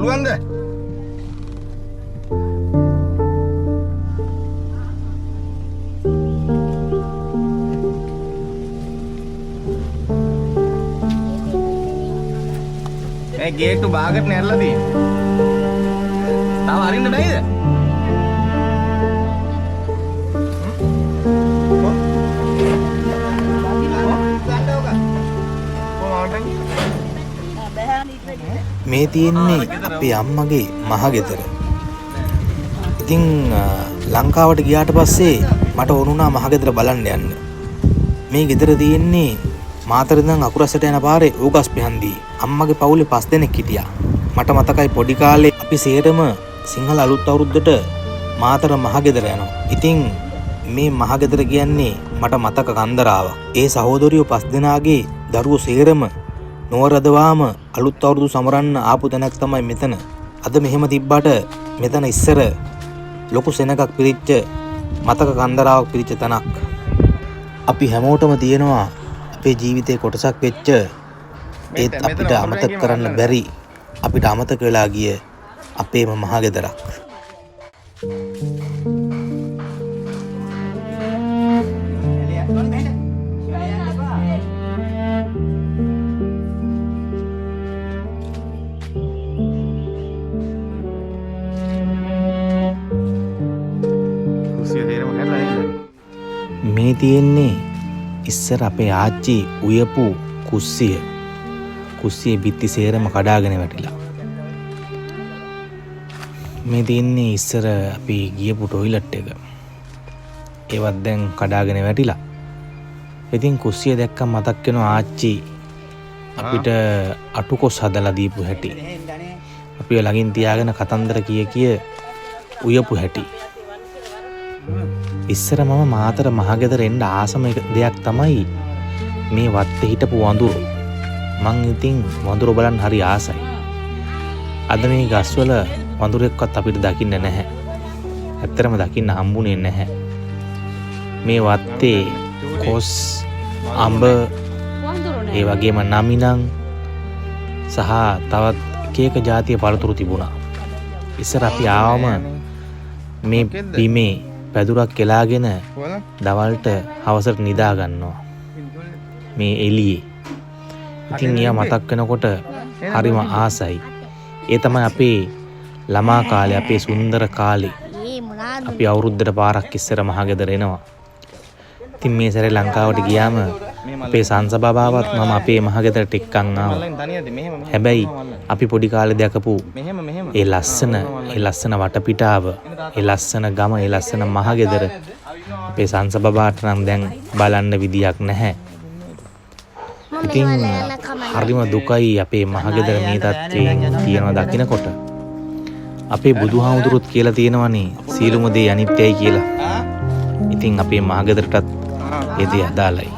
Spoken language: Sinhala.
පුළුවන්ද? මේ ගේට්ටු බාගට නැරලා තියෙන්නේ. තාම අරින්න බැයිද? මේ තියෙන්නේ අපේ අම්මගේ මහගෙදර. ඉතින් ලංකාවට ගියාට පස්සේ මට ඕනුණා මහගෙදර බලන්න යන්න. මේ ගෙදර තියෙන්නේ මාතර ඉඳන් අකුරසට යන පාරේ ඕගස්පි හන්දියේ. අම්මගේ පවුලේ 5 දෙනෙක් හිටියා. මට මතකයි පොඩි කාලේ අපි සේරම සිංහල අලුත් අවුරුද්දට මාතර මහගෙදර යනවා. ඉතින් මේ මහගෙදර කියන්නේ මට මතක කන්දරාවක්. ඒ සහෝදරියෝ 5 දෙනාගේ දරුවෝ සේරම නොවරදවාම අලුත් අවුරුදු සමරන්න ආපු තැනක් තමයි මෙතන. අද මෙහෙම තිබ්බට මෙතන ඉස්සර ලොකු සෙනගක් පිරිච්ච මතක කන්දරාවක් පිරිච්ච තැනක්. අපි හැමෝටම තියෙනවා අපේ ජීවිතේ කොටසක් වෙච්ච ඒත් අපිට අමතක කරන්න බැරි අපිට අමතක වෙලා ගිය අපේම මහගෙදරක්. මේ තියෙන්නේ ඉස්සර අපේ ආච්චි උයපු කුස්සිය. කුස්සියේ බිත්ති සේරම කඩාගෙන වැටිලා. මේ තියෙන්නේ ඉස්සර අපි ගියපු ටොයිලට් එක. ඒවත් දැන් කඩාගෙන වැටිලා. ඉතින් කුස්සිය දැක්කම මතක් වෙනවා ආච්චි අපිට අටුකොස් හදලා දීපු හැටි. අපි ළඟින් තියාගෙන කතන්දර කිය උයපු හැටි. ඉස්සර මම මාතර මහගෙදර එන්න ආසම දෙයක් තමයි මේ වත්තේ හිටපු වඳුරු. මං ඉතින් වඳුරු බලන්න හරි ආසයි. අද මේ ගස්වල වඳුරෙක්වත් අපිට දකින්න නැහැ. ඇත්තටම දකින්න හම්බුනේ නැහැ. මේ වත්තේ කොස්, අඹ, ඒ වගේම නමිනං සහ තවත් එක එක જાතිය පළතුරු තිබුණා. ඉස්සර අපි ආවම මේ බිමේ පැදුරක් කෙලාගෙන දවල්ට හවසට නිදා ගන්නවා මේ එළියේ. ඉතින් එයා මතක් වෙනකොට හරිම ආසයි. ඒ තමයි අපේ ළමා කාලේ, අපේ සුන්දර කාලේ. අපි අවුරුද්දට පාරක් ඉස්සර මහගෙදර එනවා. ඉතින් මේ සැරේ ලංකාවට ගියාම අපේ සංසබාවත් මම අපේ මහගෙදරට එක්කන් ආවා. හැබැයි අපි පොඩි කාලේ දැකපු ඒ ලස්සන වටපිටාව, ඒ ලස්සන ගම, ඒ ලස්සන මහගෙදර අපේ සංසබාට නම් දැන් බලන්න විදියක් නැහැ. ඉතින් හරිම දුකයි අපේ මහගෙදර මේ තත්ත්වයෙන් තියෙනවා දකිනකොට. අපේ බුදුහාමුදුරුවොත් කියලා තියෙනවනේ සීලුම දේ අනිත්‍යයි කියලා. ඉතින් අපේ මහගෙදරටත් ඒ දේ අදාළයි.